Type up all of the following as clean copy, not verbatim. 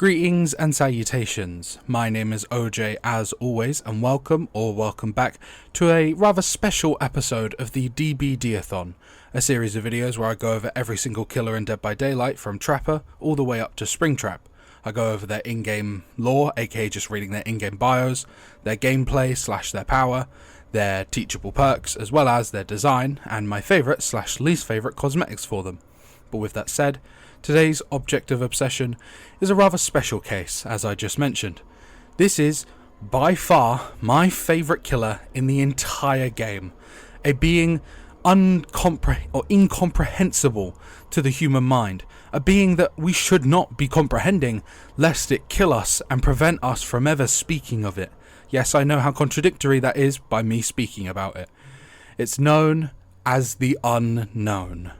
Greetings and salutations, my name is OJ as always, and welcome back to a rather special episode of the DBDathon, a series of videos where I go over every single killer in Dead by Daylight from Trapper all the way up to Springtrap. I go over their in-game lore, aka just reading their in-game bios, their gameplay / their power, their teachable perks, as well as their design and my favourite / least favourite cosmetics for them. But with that said, today's object of obsession is a rather special case, as I just mentioned. This is, by far, my favourite killer in the entire game. A being incomprehensible to the human mind. A being that we should not be comprehending, lest it kill us and prevent us from ever speaking of it. Yes, I know how contradictory that is by me speaking about it. It's known as the Unknown.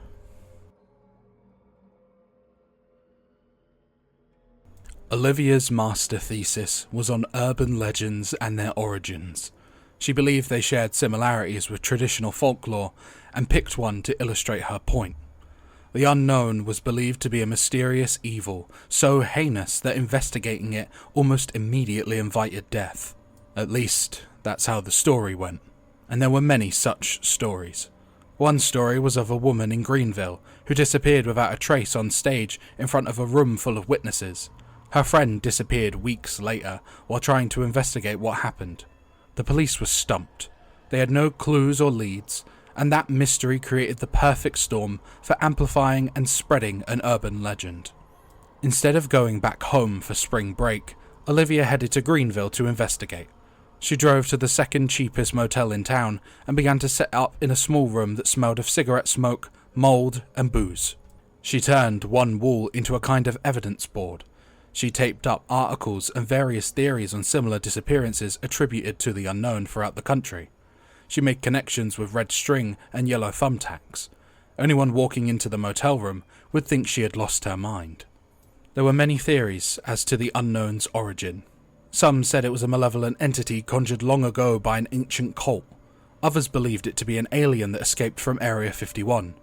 Olivia's master thesis was on urban legends and their origins. She believed they shared similarities with traditional folklore and picked one to illustrate her point. The Unknown was believed to be a mysterious evil, so heinous that investigating it almost immediately invited death. At least, that's how the story went. And there were many such stories. One story was of a woman in Greenville who disappeared without a trace on stage in front of a room full of witnesses. Her friend disappeared weeks later while trying to investigate what happened. The police were stumped. They had no clues or leads, and that mystery created the perfect storm for amplifying and spreading an urban legend. Instead of going back home for spring break, Olivia headed to Greenville to investigate. She drove to the second cheapest motel in town and began to set up in a small room that smelled of cigarette smoke, mold, and booze. She turned one wall into a kind of evidence board. She taped up articles and various theories on similar disappearances attributed to the unknown throughout the country. She made connections with red string and yellow thumbtacks. Anyone walking into the motel room would think she had lost her mind. There were many theories as to the unknown's origin. Some said it was a malevolent entity conjured long ago by an ancient cult. Others believed it to be an alien that escaped from Area 51.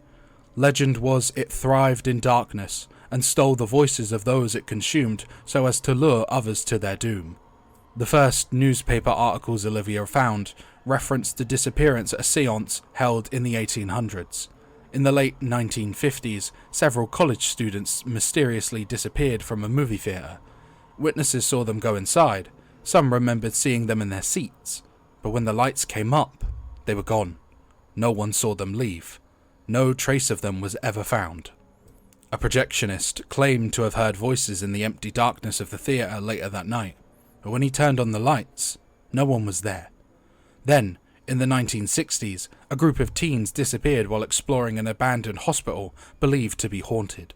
Legend was it thrived in darkness and stole the voices of those it consumed so as to lure others to their doom. The first newspaper articles Olivia found referenced the disappearance at a séance held in the 1800s. In the late 1950s, several college students mysteriously disappeared from a movie theatre. Witnesses saw them go inside. Some remembered seeing them in their seats. But when the lights came up, they were gone. No one saw them leave. No trace of them was ever found. A projectionist claimed to have heard voices in the empty darkness of the theatre later that night, but when he turned on the lights, no one was there. Then, in the 1960s, a group of teens disappeared while exploring an abandoned hospital believed to be haunted.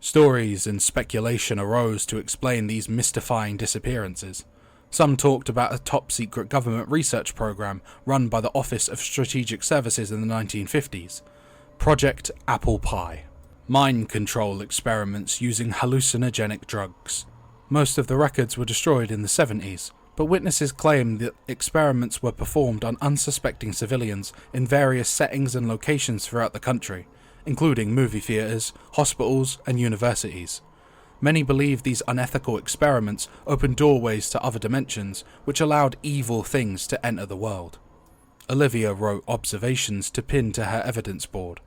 Stories and speculation arose to explain these mystifying disappearances. Some talked about a top-secret government research program run by the Office of Strategic Services in the 1950s, Project Apple Pie. Mind control experiments using hallucinogenic drugs. Most of the records were destroyed in the 70s, but witnesses claimed that experiments were performed on unsuspecting civilians in various settings and locations throughout the country, including movie theatres, hospitals, and universities. Many believed these unethical experiments opened doorways to other dimensions, which allowed evil things to enter the world. Olivia wrote observations to pin to her evidence board.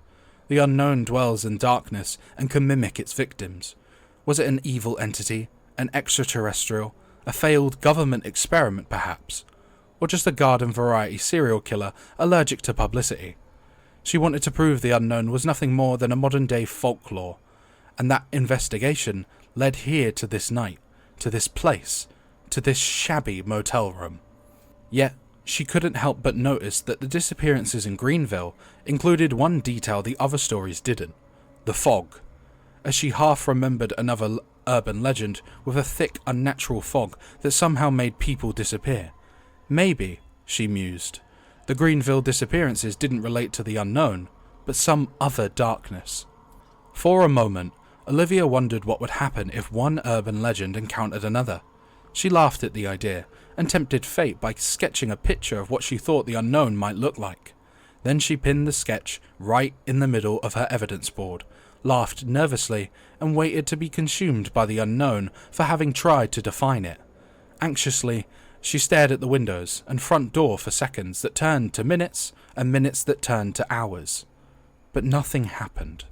The unknown dwells in darkness and can mimic its victims. Was it an evil entity, an extraterrestrial, a failed government experiment perhaps, or just a garden variety serial killer allergic to publicity? She wanted to prove the unknown was nothing more than a modern day folklore, and that investigation led here to this night, to this place, to this shabby motel room. Yet, she couldn't help but notice that the disappearances in Greenville included one detail the other stories didn't: the fog. As she half remembered another urban legend with a thick, unnatural fog that somehow made people disappear. Maybe, she mused, the Greenville disappearances didn't relate to the unknown, but some other darkness. For a moment, Olivia wondered what would happen if one urban legend encountered another. She laughed at the idea, and tempted fate by sketching a picture of what she thought the unknown might look like. Then she pinned the sketch right in the middle of her evidence board, laughed nervously, and waited to be consumed by the unknown for having tried to define it. Anxiously, she stared at the windows and front door for seconds that turned to minutes, and minutes that turned to hours. But nothing happened.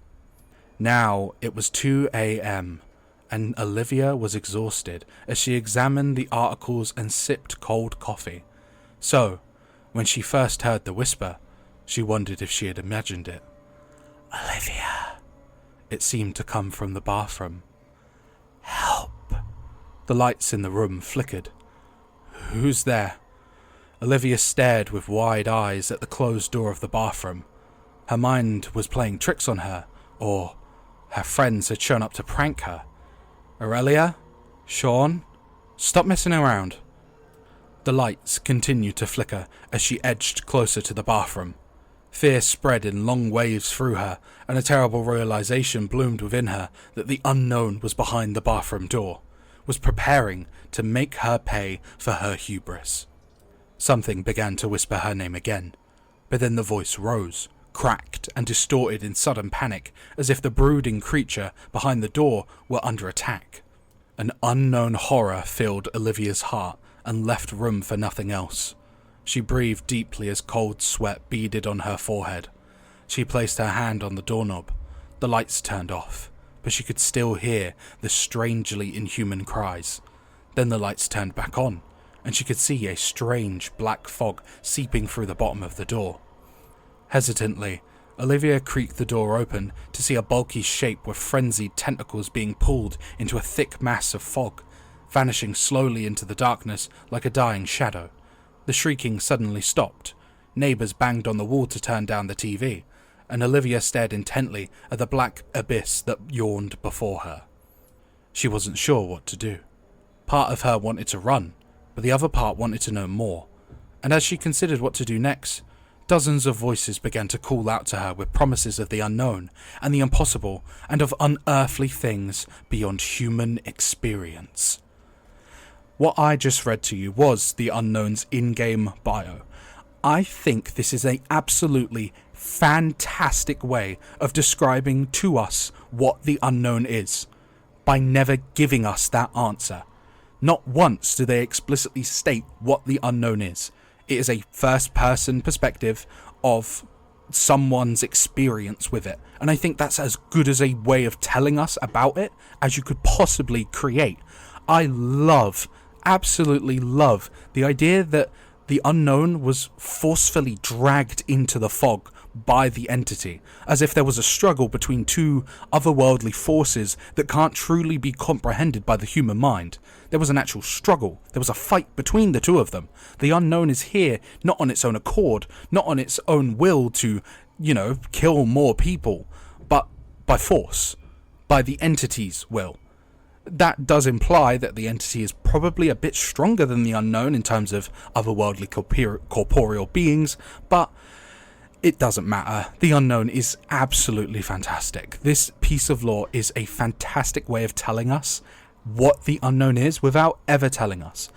Now it was 2 a.m, and Olivia was exhausted as she examined the articles and sipped cold coffee. So, when she first heard the whisper, she wondered if she had imagined it. "Olivia," it seemed to come from the bathroom. "Help." The lights in the room flickered. "Who's there?" Olivia stared with wide eyes at the closed door of the bathroom. Her mind was playing tricks on her, or her friends had shown up to prank her. "Aurelia? Sean? Stop messing around." The lights continued to flicker as she edged closer to the bathroom. Fear spread in long waves through her, and a terrible realization bloomed within her that the unknown was behind the bathroom door, was preparing to make her pay for her hubris. Something began to whisper her name again, but then the voice rose, cracked and distorted in sudden panic, as if the brooding creature behind the door were under attack. An unknown horror filled Olivia's heart and left room for nothing else. She breathed deeply as cold sweat beaded on her forehead. She placed her hand on the doorknob. The lights turned off, but she could still hear the strangely inhuman cries. Then the lights turned back on, and she could see a strange black fog seeping through the bottom of the door. Hesitantly, Olivia creaked the door open to see a bulky shape with frenzied tentacles being pulled into a thick mass of fog, vanishing slowly into the darkness like a dying shadow. The shrieking suddenly stopped. Neighbours banged on the wall to turn down the TV, and Olivia stared intently at the black abyss that yawned before her. She wasn't sure what to do. Part of her wanted to run, but the other part wanted to know more, and as she considered what to do next, dozens of voices began to call out to her with promises of the unknown and the impossible, and of unearthly things beyond human experience. What I just read to you was the Unknown's in-game bio. I think this is an absolutely fantastic way of describing to us what the unknown is, by never giving us that answer. Not once do they explicitly state what the unknown is. It is a first-person perspective of someone's experience with it, and I think that's as good as a way of telling us about it as you could possibly create. I absolutely love the idea that the unknown was forcefully dragged into the fog by the entity, as if there was a struggle between two otherworldly forces that can't truly be comprehended by the human mind. There was an actual struggle. There was a fight between the two of them. The unknown is here, not on its own accord, not on its own will to, kill more people, but by force, by the entity's will. That does imply that the entity is probably a bit stronger than the unknown in terms of otherworldly corporeal beings, but it doesn't matter. The unknown is absolutely fantastic. This piece of lore is a fantastic way of telling us what the unknown is without ever telling us.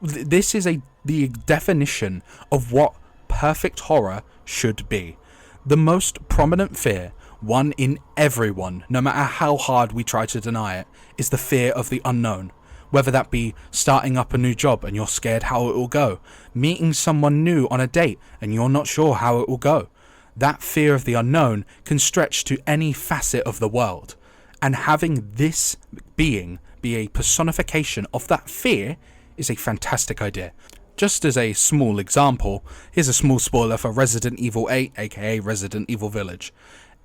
This is the definition of what perfect horror should be. The most prominent fear, one in everyone, no matter how hard we try to deny it, is the fear of the unknown. Whether that be starting up a new job and you're scared how it will go, meeting someone new on a date and you're not sure how it will go. That fear of the unknown can stretch to any facet of the world. And having this being be a personification of that fear is a fantastic idea. Just as a small example, here's a small spoiler for Resident Evil 8, aka Resident Evil Village.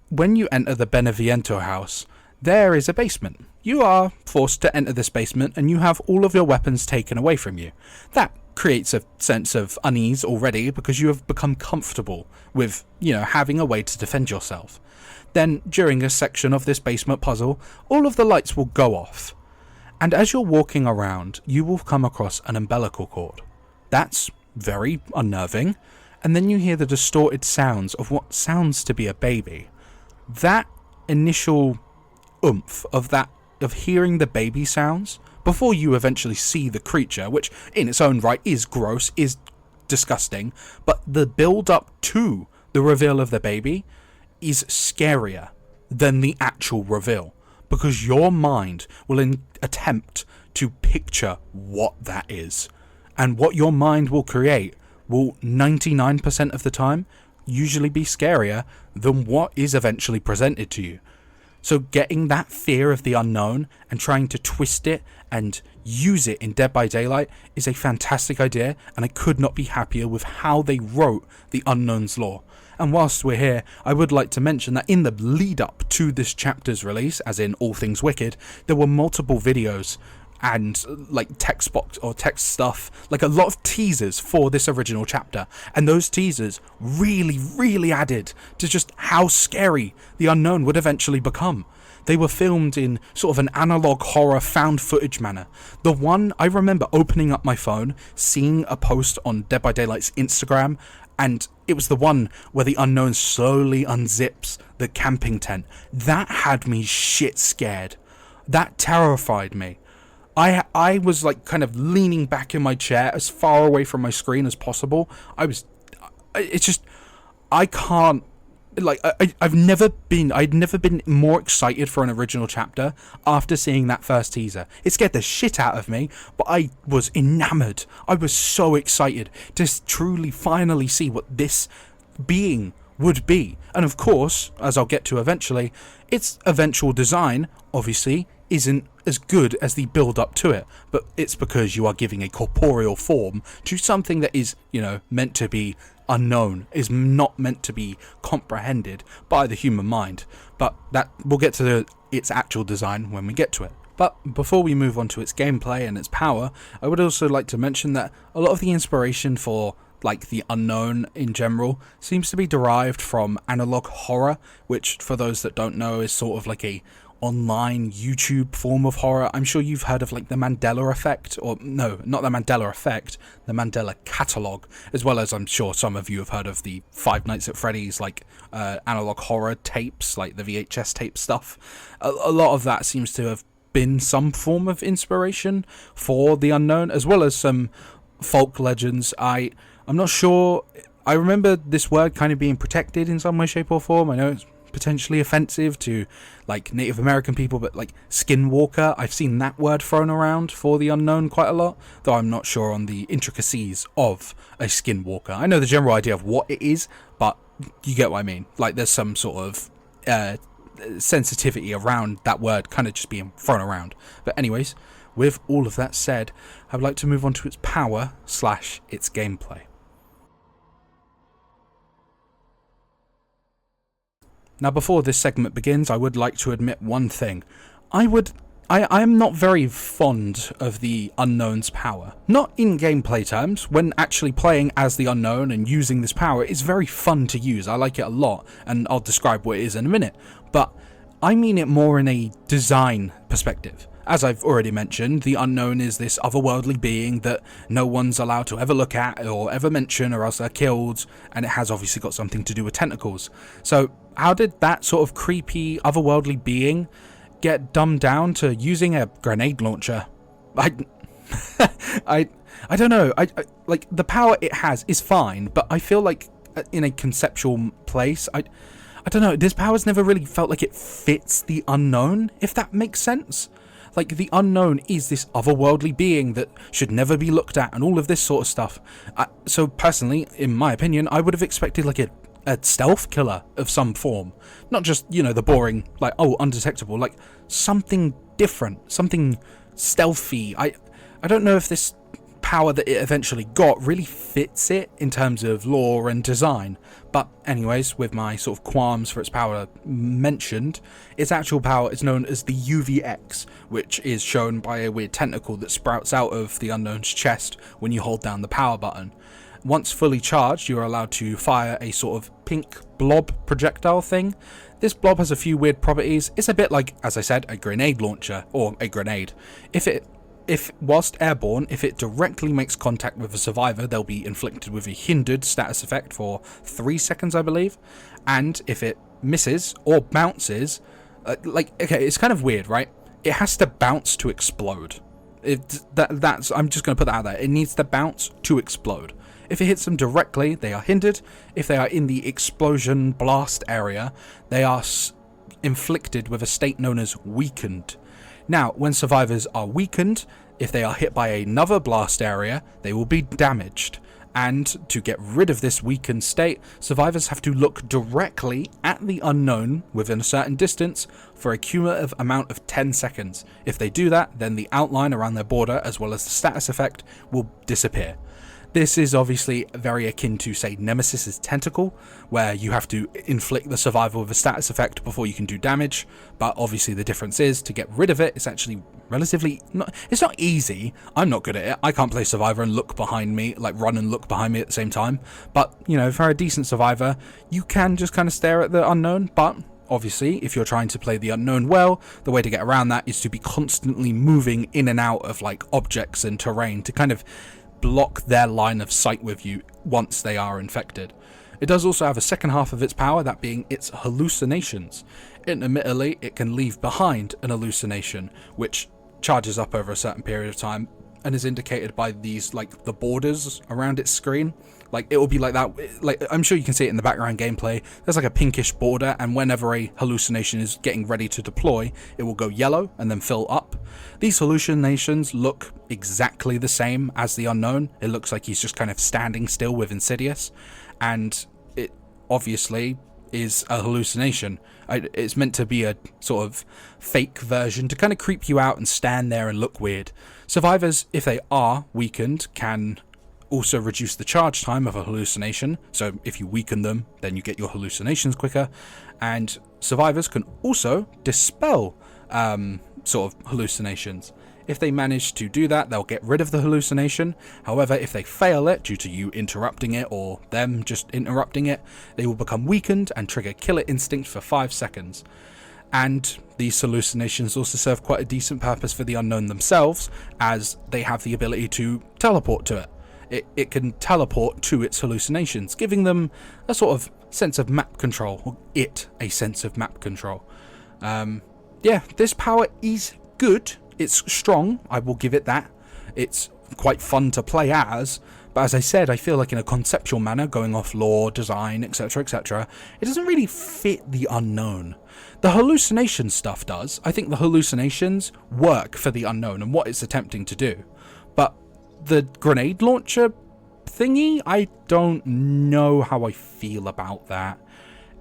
When you enter the Beneviento house, there is a basement. You are forced to enter this basement and you have all of your weapons taken away from you. That creates a sense of unease already because you have become comfortable with, having a way to defend yourself. Then, during a section of this basement puzzle, all of the lights will go off. And as you're walking around, you will come across an umbilical cord. That's very unnerving. And then you hear the distorted sounds of what sounds to be a baby. That initial oomph of hearing the baby sounds before you eventually see the creature, which in its own right is gross, is disgusting, but the build up to the reveal of the baby is scarier than the actual reveal, because your mind will attempt to picture what that is, and what your mind will create will 99% of the time usually be scarier than what is eventually presented to you. So getting that fear of the unknown and trying to twist it and use it in Dead by Daylight is a fantastic idea, and I could not be happier with how they wrote the Unknown's lore. And whilst we're here, I would like to mention that in the lead up to this chapter's release, as in All Things Wicked, there were multiple videos and like text box or text stuff, like a lot of teasers for this original chapter, and those teasers really added to just how scary the Unknown would eventually become. They were filmed in sort of an analog horror found footage manner. The one I remember opening up my phone, seeing a post on Dead by Daylight's Instagram, and it was the one where the Unknown slowly unzips the camping tent. That had me shit scared. That terrified me. I was like kind of leaning back in my chair as far away from my screen as possible. I can't, like, I'd never been more excited for an original chapter after seeing that first teaser. It scared the shit out of me, but I was enamored. I was so excited to truly finally see what this being would be. And of course, as I'll get to eventually, its eventual design, obviously, isn't as good as the build up to it, but it's because you are giving a corporeal form to something that is, meant to be unknown, is not meant to be comprehended by the human mind. But that we'll get to its actual design when we get to it. But before we move on to its gameplay and its power, I would also like to mention that a lot of the inspiration for like the Unknown in general seems to be derived from analog horror, which for those that don't know is sort of like a online YouTube form of horror. I'm sure you've heard of like the Mandela effect, or no, not the Mandela effect, the Mandela catalogue, as well as I'm sure some of you have heard of the Five Nights at Freddy's like analog horror tapes, like the VHS tape stuff. A lot of that seems to have been some form of inspiration for the Unknown, as well as some folk legends. I'm not sure. I remember this word kind of being protected in some way, shape or form. I know it's potentially offensive to like Native American people, but like skinwalker, I've seen that word thrown around for the Unknown quite a lot, though I'm not sure on the intricacies of a skinwalker. I know the general idea of what it is, but you get what I mean. Like there's some sort of sensitivity around that word kind of just being thrown around. But anyways, with all of that said, I'd like to move on to its power / its gameplay. Now, before this segment begins, I would like to admit one thing. I am not very fond of the Unknown's power. Not in gameplay terms. When actually playing as the Unknown and using this power, it's very fun to use. I like it a lot, and I'll describe what it is in a minute. But I mean it more in a design perspective. As I've already mentioned, the Unknown is this otherworldly being that no one's allowed to ever look at or ever mention, or else they're killed, and it has obviously got something to do with tentacles. So how did that sort of creepy otherworldly being get dumbed down to using a grenade launcher? I don't know. I like the power it has is fine, but I feel like in a conceptual place, I don't know. This power's never really felt like it fits the Unknown, if that makes sense. Like, the Unknown is this otherworldly being that should never be looked at and all of this sort of stuff. So personally, in my opinion, I would have expected like a stealth killer of some form. Not just, the boring, like, oh, undetectable. Like, something different, something stealthy. I don't know if this power that it eventually got really fits it in terms of lore and design. But anyways, with my sort of qualms for its power mentioned, its actual power is known as the UVX, which is shown by a weird tentacle that sprouts out of the Unknown's chest when you hold down the power button. Once fully charged, you are allowed to fire a sort of pink blob projectile thing. This blob has a few weird properties. It's a bit like, as I said, a grenade launcher, or a grenade. If whilst airborne, if it directly makes contact with a survivor, they'll be inflicted with a hindered status effect for 3 seconds, I believe. And if it misses or bounces, okay, it's kind of weird, right? It has to bounce to explode. I'm just going to put that out there. It needs to bounce to explode. If it hits them directly, they are hindered. If they are in the explosion blast area, they are inflicted with a state known as weakened. Now, when survivors are weakened, if they are hit by another blast area, they will be damaged. And to get rid of this weakened state, survivors have to look directly at the unknown within a certain distance for a cumulative amount of 10 seconds. If they do that, then the outline around their border, as well as the status effect, will disappear. This is obviously very akin to, say, Nemesis's Tentacle, where you have to inflict the survivor with a status effect before you can do damage, but obviously the difference is, to get rid of it, it's actually relatively... it's not easy. I'm not good at it. I can't play Survivor and look behind me, like run and look behind me at the same time, but, you know, for a decent Survivor, you can just kind of stare at the unknown, but... obviously, if you're trying to play the unknown well, the way to get around that is to be constantly moving in and out of, like, objects and terrain to kind of block their line of sight with you once they are infected. It does also have a second half of its power, that being its hallucinations. Intermittently, it can leave behind an hallucination, which charges up over a certain period of time and is indicated by these, like, the borders around its screen. Like, it will be like that, like, I'm sure you can see it in the background gameplay. There's like a pinkish border, and whenever a hallucination is getting ready to deploy, it will go yellow and then fill up. These hallucinations look exactly the same as the unknown. It looks like he's just kind of standing still with Insidious, and it obviously is a hallucination. It's meant to be a sort of fake version to kind of creep you out and stand there and look weird. Survivors, if they are weakened, can also reduce the charge time of a hallucination, so if you weaken them, then you get your hallucinations quicker, and survivors can also dispel sort of hallucinations. If they manage to do that, they'll get rid of the hallucination. However, if they fail it due to you interrupting it or them just interrupting it, they will become weakened and trigger killer instinct for 5 seconds. And these hallucinations also serve quite a decent purpose for the unknown themselves, as they have the ability to teleport to it. It can teleport to its hallucinations, giving them a sort of sense of map control, or a sense of map control. Yeah, this power is good. It's strong, I will give it that. It's quite fun to play as, but as I said, I feel like in a conceptual manner, going off lore, design, etc, etc, it doesn't really fit the unknown. The hallucination stuff does. I think the hallucinations work for the unknown and what it's attempting to do. But the grenade launcher thingy, I don't know how I feel about that.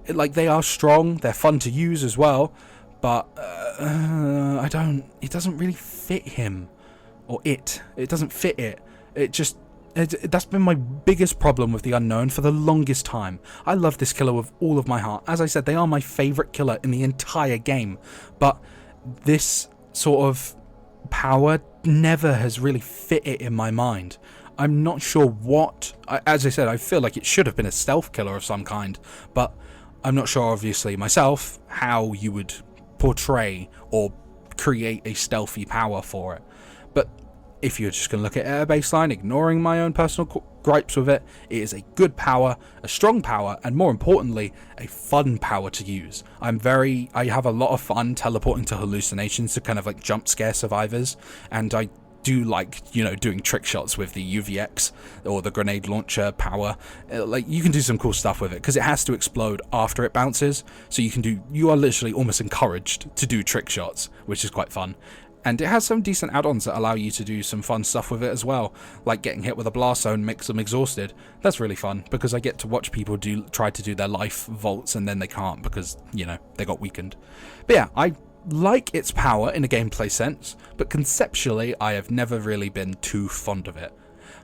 Like, they are strong, they're fun to use as well, but it doesn't really fit him, or it doesn't fit it. That's been my biggest problem with the unknown for the longest time. I love this killer with all of my heart. As I said, they are my favourite killer in the entire game, but this sort of power never has really fit it in my mind. I'm not sure what... as I said, I feel like it should have been a stealth killer of some kind, but I'm not sure, obviously, myself, how you would portray or create a stealthy power for it. But if you're just going to look at it at a baseline, ignoring my own personal gripes with it, it is a good power, a strong power, and more importantly, a fun power to use. I have a lot of fun teleporting to hallucinations to kind of like jump scare survivors, and I do like, you know, doing trick shots with the UVX or the grenade launcher power. Like, you can do some cool stuff with it because it has to explode after it bounces, so you are literally almost encouraged to do trick shots, which is quite fun. And it has some decent add-ons that allow you to do some fun stuff with it as well, like getting hit with a blast zone makes them exhausted. That's really fun because I get to watch people try to do their life vaults and then they can't because, you know, they got weakened. But yeah, I like its power in a gameplay sense, but conceptually I have never really been too fond of it.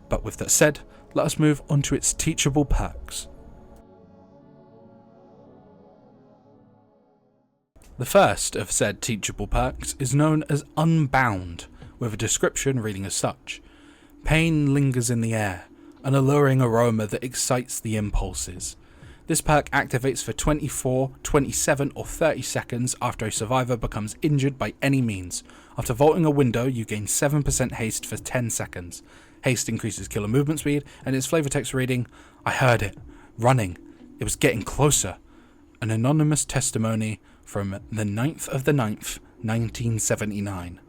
But with that said, let us move on to its teachable perks. The first of said teachable perks is known as Unbound, with a description reading as such. Pain lingers in the air, an alluring aroma that excites the impulses. This perk activates for 24, 27 or 30 seconds after a survivor becomes injured by any means. After vaulting a window, you gain 7% haste for 10 seconds. Haste increases killer movement speed, and its flavor text reading, I heard it, running, it was getting closer. An anonymous testimony from the 9th of the 9th, 1979.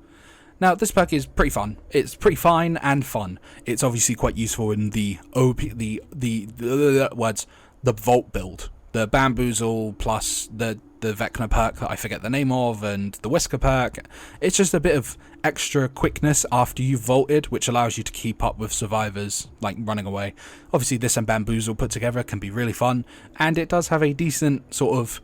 Now, this perk is pretty fun. It's pretty fine and fun. It's obviously quite useful in the vault build. The bamboozle plus the the Vecna perk that I forget the name of, and the Whisker perk. It's just a bit of extra quickness after you've vaulted, which allows you to keep up with survivors, like running away. Obviously, this and Bamboozle put together can be really fun, and it does have a decent sort of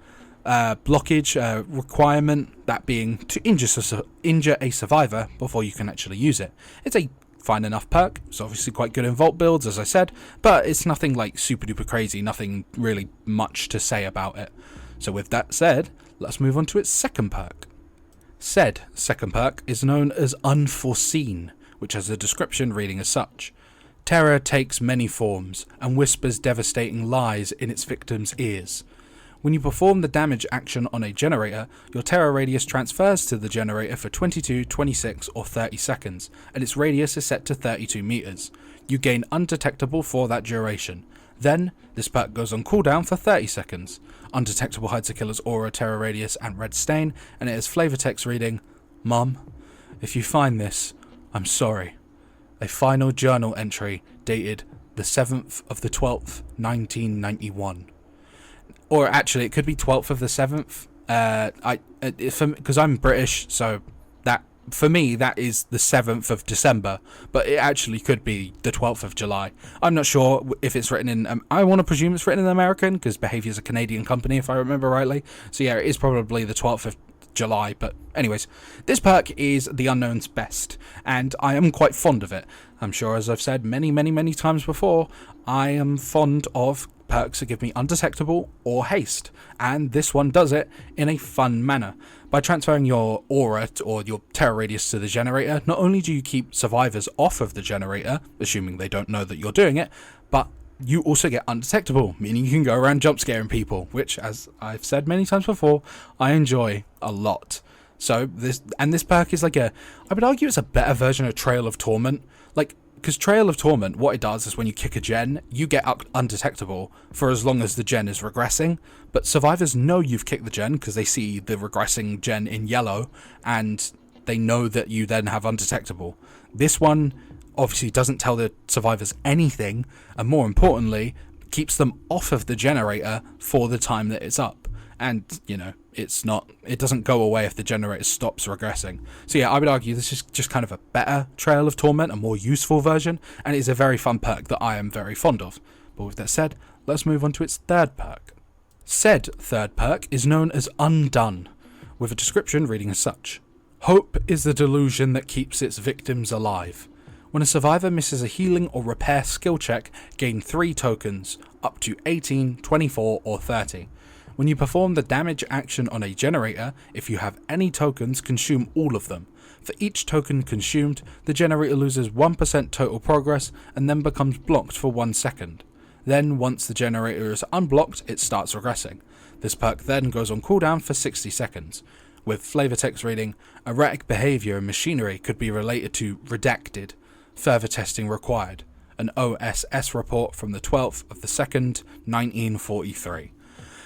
blockage requirement, that being to injure a survivor before you can actually use it. It's a fine enough perk. It's obviously quite good in vault builds, as I said, but it's nothing like super duper crazy, nothing really much to say about it. So with that said, let's move on to its second perk. Said second perk is known as Unforeseen, which has a description reading as such. Terror takes many forms and whispers devastating lies in its victims' ears. When you perform the damage action on a generator, your terror radius transfers to the generator for 22, 26 or 30 seconds, and its radius is set to 32 meters. You gain undetectable for that duration. Then, this perk goes on cooldown for 30 seconds. Undetectable hides a killer's aura, terror radius and red stain, and it has flavor text reading, "Mum, if you find this, I'm sorry. A final journal entry dated the 7th of the 12th, 1991. Or actually, it could be 12th of the 7th. Because I'm British, so that for me that is the 7th of December. But it actually could be the 12th of July. I'm not sure if it's written in. I want to presume it's written in American because Behaviour is a Canadian company, if I remember rightly. So yeah, it is probably the 12th of July. But anyways, this perk is the Unknown's best, and I am quite fond of it. I'm sure, as I've said many times before, I am fond of perks that give me undetectable or haste, and this one does it in a fun manner. By transferring your aura or your terror radius to the generator, not only do you keep survivors off of the generator, assuming they don't know that you're doing it, but you also get undetectable, meaning you can go around jump scaring people, which, as I've said many times before, I enjoy a lot. So this perk is like I would argue it's a better version of Trail of Torment, because Trail of Torment, what it does is when you kick a gen, you get undetectable for as long as the gen is regressing, but survivors know you've kicked the gen because they see the regressing gen in yellow, and they know that you then have undetectable. This one obviously doesn't tell the survivors anything, and more importantly, keeps them off of the generator for the time that it's up. And, it doesn't go away if the generator stops regressing. So yeah, I would argue this is just kind of a better Trail of Torment, a more useful version, and it's a very fun perk that I am very fond of. But with that said, let's move on to its third perk. Said third perk is known as Undone, with a description reading as such. Hope is the delusion that keeps its victims alive. When a survivor misses a healing or repair skill check, gain 3 tokens, up to 18, 24 or 30. When you perform the damage action on a generator, if you have any tokens, consume all of them. For each token consumed, the generator loses 1% total progress and then becomes blocked for 1 second. Then, once the generator is unblocked, it starts regressing. This perk then goes on cooldown for 60 seconds. With flavor text reading, erratic behavior and machinery could be related to redacted. Further testing required. An OSS report from the 12th of the 2nd, 1943.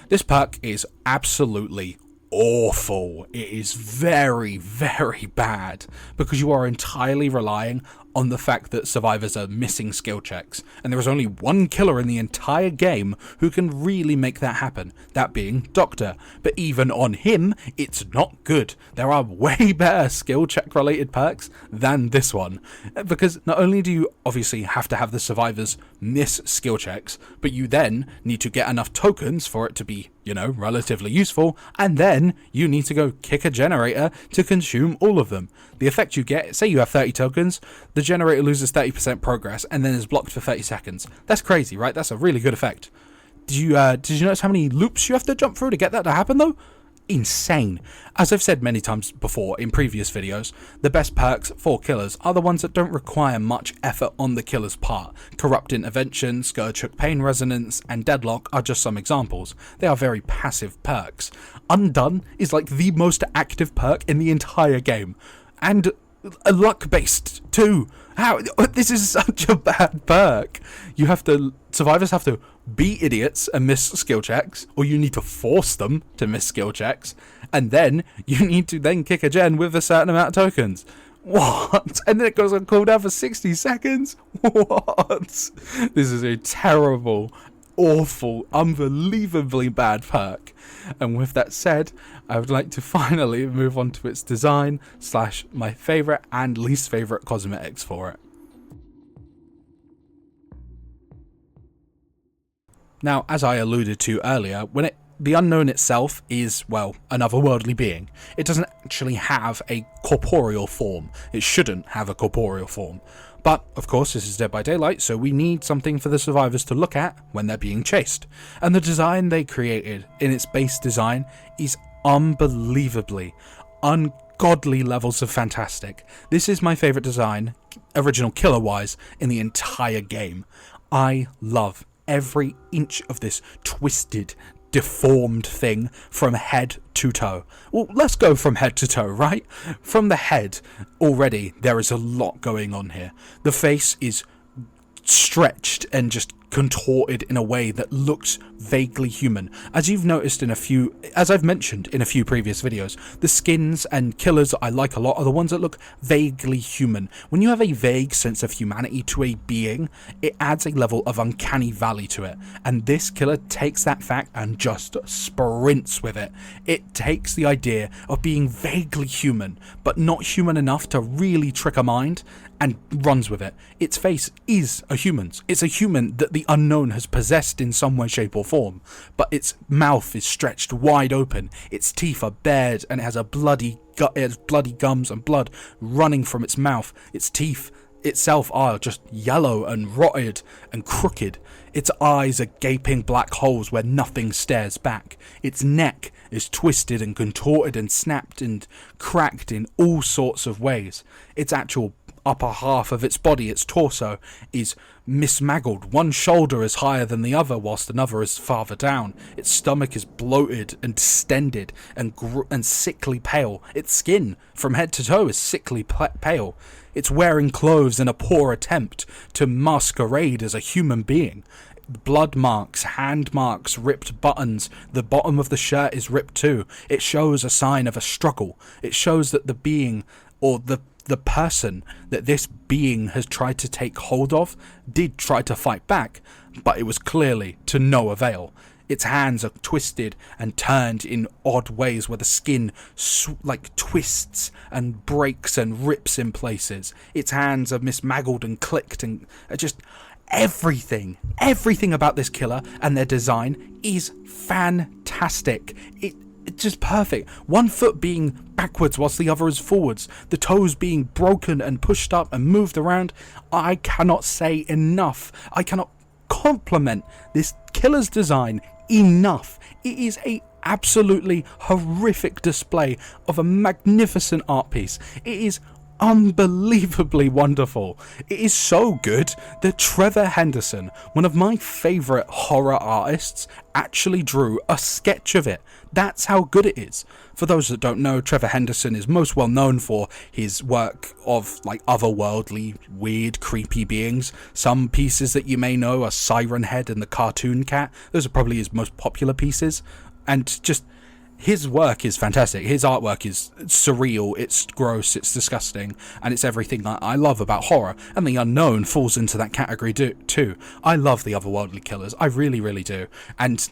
This perk is absolutely awful. It is very bad because you are entirely relying on the fact that survivors are missing skill checks, and there is only one killer in the entire game who can really make that happen, that being Doctor. But even on him, it's not good. There are way better skill check related perks than this one, because not only do you obviously have to have the survivors miss skill checks, but you then need to get enough tokens for it to be, relatively useful, and then you need to go kick a generator to consume all of them. The effect you get, say you have 30 tokens, the generator loses 30% progress and then is blocked for 30 seconds. That's crazy, right? That's a really good effect. Did you notice how many loops you have to jump through to get that to happen, though? Insane. As I've said many times before in previous videos, the best perks for killers are the ones that don't require much effort on the killer's part. Corrupt Intervention, Scourge Hook Pain Resonance, and Deadlock are just some examples. They are very passive perks. Undone is like the most active perk in the entire game. And luck-based too. How? This is such a bad perk. Survivors have to be idiots and miss skill checks, or you need to force them to miss skill checks, and then you need to then kick a gen with a certain amount of tokens. What? And then it goes on cooldown for 60 seconds? What? This is a terrible awful, unbelievably bad perk. And with that said, I would like to finally move on to its design / my favourite and least favourite cosmetics for it. Now, as I alluded to earlier, the Unknown itself is, well, an otherworldly being. It doesn't actually have a corporeal form. It shouldn't have a corporeal form. But, of course, this is Dead by Daylight, so we need something for the survivors to look at when they're being chased. And the design they created in its base design is unbelievably, ungodly levels of fantastic. This is my favourite design, original killer-wise, in the entire game. I love every inch of this twisted, deformed thing from head to toe. Well, let's go from head to toe, right? From the head, already there is a lot going on here. The face is stretched and just contorted in a way that looks vaguely human. As I've mentioned in a few previous videos, the skins and killers I like a lot are the ones that look vaguely human. When you have a vague sense of humanity to a being, it adds a level of uncanny valley to it, and this killer takes that fact and just sprints with it. It takes the idea of being vaguely human, but not human enough to really trick a mind, and runs with it. Its face is a human's. It's a human that the Unknown has possessed in some way, shape or form, but its mouth is stretched wide open, its teeth are bared, and it has bloody gums and blood running from its mouth. Its teeth itself are just yellow and rotted and crooked. Its eyes are gaping black holes where nothing stares back. Its neck is twisted and contorted and snapped and cracked in all sorts of ways. Its actual upper half of its body, its torso, is mismaggled. One shoulder is higher than the other whilst another is farther down. Its stomach is bloated and distended and sickly pale. Its skin from head to toe is sickly pale. It's wearing clothes in a poor attempt to masquerade as a human being. Blood marks, hand marks, ripped buttons. The bottom of the shirt is ripped too. It shows a sign of a struggle. It shows that the being, or the person that this being has tried to take hold of, did try to fight back, but it was clearly to no avail. Its hands are twisted and turned in odd ways where the skin twists and breaks and rips in places. Its hands are mismaggled and clicked, and just everything about this killer and their design is fantastic. It's just perfect. One foot being backwards whilst the other is forwards. The toes being broken and pushed up and moved around. I cannot say enough. I cannot compliment this killer's design enough. It is a absolutely horrific display of a magnificent art piece. It is unbelievably wonderful. It is so good that Trevor Henderson, one of my favourite horror artists, actually drew a sketch of it. That's how good it is. For those that don't know, Trevor Henderson is most well known for his work of otherworldly, weird, creepy beings. Some pieces that you may know are Siren Head and the Cartoon Cat. Those are probably his most popular pieces. And just his work is fantastic. His artwork is surreal, it's gross, it's disgusting, and it's everything I love about horror, and The Unknown falls into that category too. I love the otherworldly killers, I really, really do. And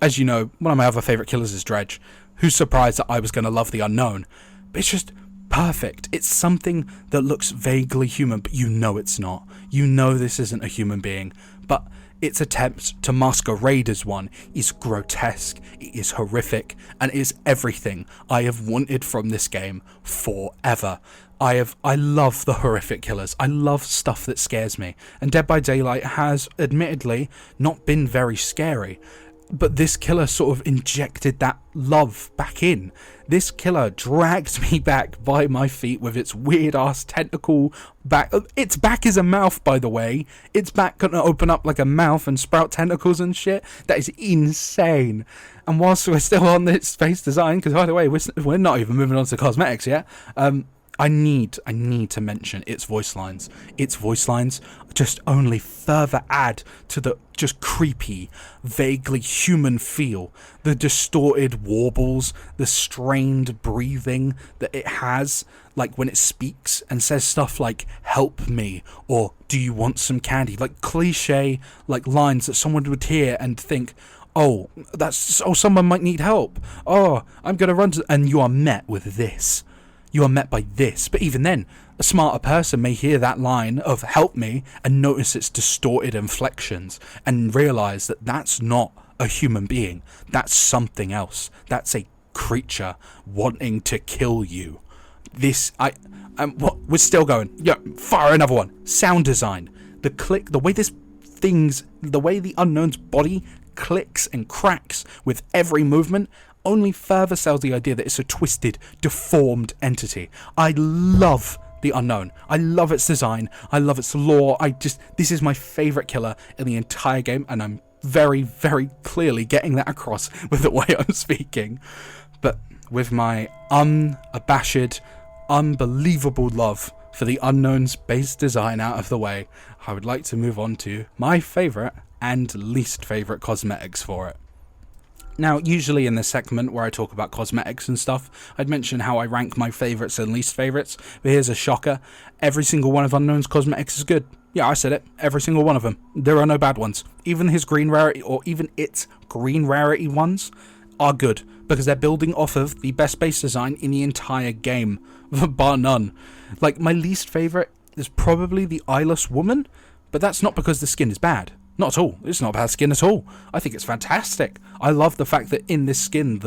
as you know, one of my other favourite killers is Dredge. Who's surprised that I was going to love The Unknown? But it's just perfect. It's something that looks vaguely human, but you know it's not. You know this isn't a human being, but its attempt to masquerade as one is grotesque, it is horrific, and it is everything I have wanted from this game forever. I love the horrific killers. I love stuff that scares me. And Dead by Daylight has, admittedly, not been very scary. But this killer sort of injected that love back in. This killer dragged me back by my feet with its weird ass tentacle back. Its back is a mouth, by the way. Its back gonna open up like a mouth and sprout tentacles and shit. That is insane. And whilst we're still on this face design, because by the way, we're not even moving on to cosmetics yet. I need to mention its voice lines. Its voice lines just only further add to the just creepy, vaguely human feel. The distorted warbles, the strained breathing that it has, like when it speaks and says stuff like "help me" or "do you want some candy?" Like cliche, like lines that someone would hear and think, "Oh, someone might need help. Oh, I'm gonna run to," and you are met with this. You are met by this. But even then, a smarter person may hear that line of "help me" and notice its distorted inflections and realize that that's not a human being. That's something else. That's a creature wanting to kill you. We're still going. Yeah, fire another one. Sound design. The way the Unknown's body clicks and cracks with every movement only further sells the idea that it's a twisted, deformed entity. I love the Unknown. I love its design. I love its lore. This is my favourite killer in the entire game, and I'm very, very clearly getting that across with the way I'm speaking. But with my unabashed, unbelievable love for the Unknown's base design out of the way, I would like to move on to my favourite and least favourite cosmetics for it. Now, usually in this segment where I talk about cosmetics and stuff, I'd mention how I rank my favourites and least favourites, but here's a shocker. Every single one of Unknown's cosmetics is good. Yeah, I said it. Every single one of them. There are no bad ones. Even his green rarity, or even its green rarity ones, are good, because they're building off of the best base design in the entire game, bar none. Like, my least favourite is probably the eyeless woman, but that's not because the skin is bad. Not at all. It's not a bad skin at all. I think it's fantastic. I love the fact that in this skin,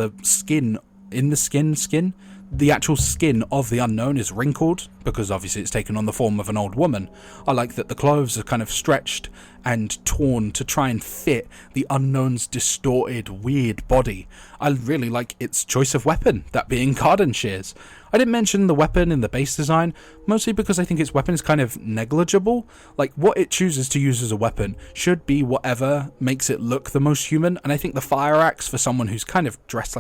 the actual skin of the Unknown is wrinkled, because obviously it's taken on the form of an old woman. I like that the clothes are kind of stretched and torn to try and fit the Unknown's distorted, weird body. I really like its choice of weapon, that being garden shears. I didn't mention the weapon in the base design, mostly because I think its weapon is kind of negligible. Like, what it chooses to use as a weapon should be whatever makes it look the most human, and I think the fire axe, for someone who's kind of dressed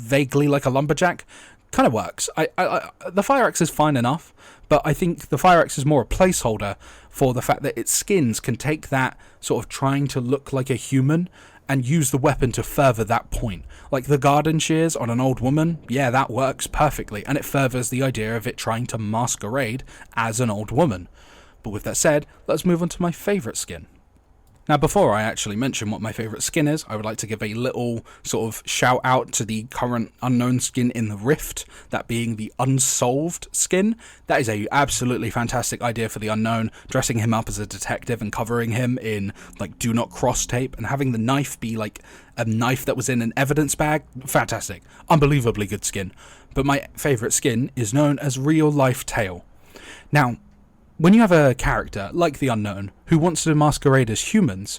vaguely like a lumberjack, kind of works. The fire axe is fine enough, but I think the fire axe is more a placeholder for the fact that its skins can take that sort of trying to look like a human and use the weapon to further that point. Like the garden shears on an old woman, yeah, that works perfectly, and it furthers the idea of it trying to masquerade as an old woman. But with that said, let's move on to my favourite skin. Now, before I actually mention what my favourite skin is, I would like to give a little sort of shout out to the current Unknown skin in the Rift, that being the Unsolved skin. That is a absolutely fantastic idea for the Unknown, dressing him up as a detective and covering him in like do not cross tape and having the knife be like a knife that was in an evidence bag. Fantastic. Unbelievably good skin. But my favourite skin is known as Real Life Tail. Now, when you have a character like the Unknown who wants to masquerade as humans,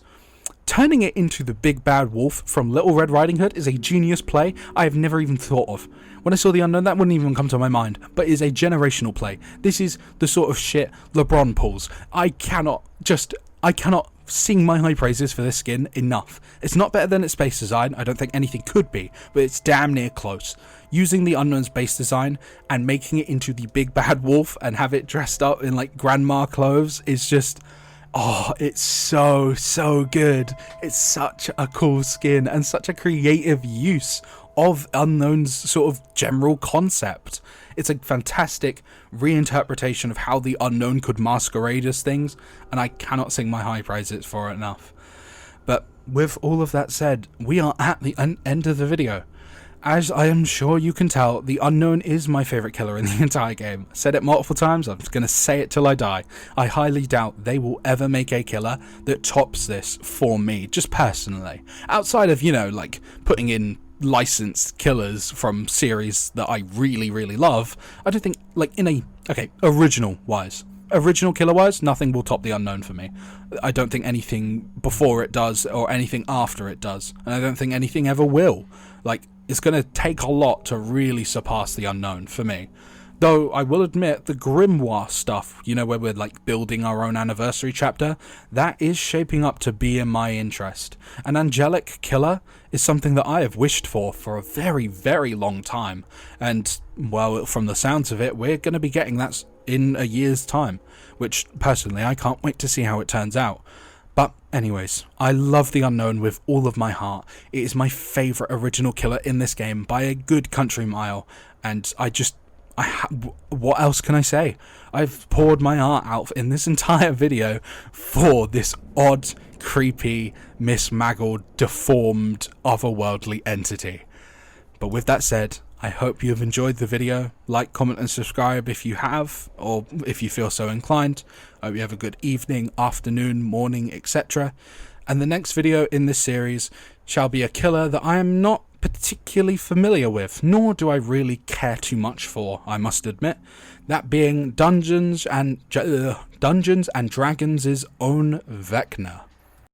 turning it into the big bad wolf from Little Red Riding Hood is a genius play I have never even thought of. When I saw the Unknown, that wouldn't even come to my mind, but it is a generational play. This is the sort of shit LeBron pulls. I cannot sing my high praises for this skin enough. It's not better than its base design, I don't think anything could be, but it's damn near close. Using the Unknown's base design and making it into the big bad wolf and have it dressed up in like grandma clothes is just, it's so good. It's such a cool skin and such a creative use of Unknown's sort of general concept. It's a fantastic reinterpretation of how the Unknown could masquerade as things, and I cannot sing my high praises for it enough. But with all of that said, we are at the end of the video. As I am sure you can tell, the Unknown is my favourite killer in the entire game. I said it multiple times, I'm just going to say it till I die. I highly doubt they will ever make a killer that tops this for me, just personally. Outside of, like putting in licensed killers from series that I really, really love, I don't think, original killer wise, nothing will top the Unknown for me. I don't think anything before it does or anything after it does, and I don't think anything ever will. It's going to take a lot to really surpass the Unknown for me. Though I will admit, the grimoire stuff, you know, where we're like building our own anniversary chapter, that is shaping up to be in my interest. An angelic killer is something that I have wished for a very, very long time. And, well, from the sounds of it, we're going to be getting that in a year's time, which personally I can't wait to see how it turns out. But anyways, I love The Unknown with all of my heart. It is my favourite original killer in this game by a good country mile, and what else can I say? I've poured my heart out in this entire video for this odd, creepy, mismaggled, deformed, otherworldly entity. But with that said, I hope you have enjoyed the video. Like, comment and subscribe if you have, or if you feel so inclined. I hope you have a good evening, afternoon, morning, etc. And the next video in this series shall be a killer that I am not particularly familiar with, nor do I really care too much for, I must admit. That being Dungeons and Dragons' own Vecna.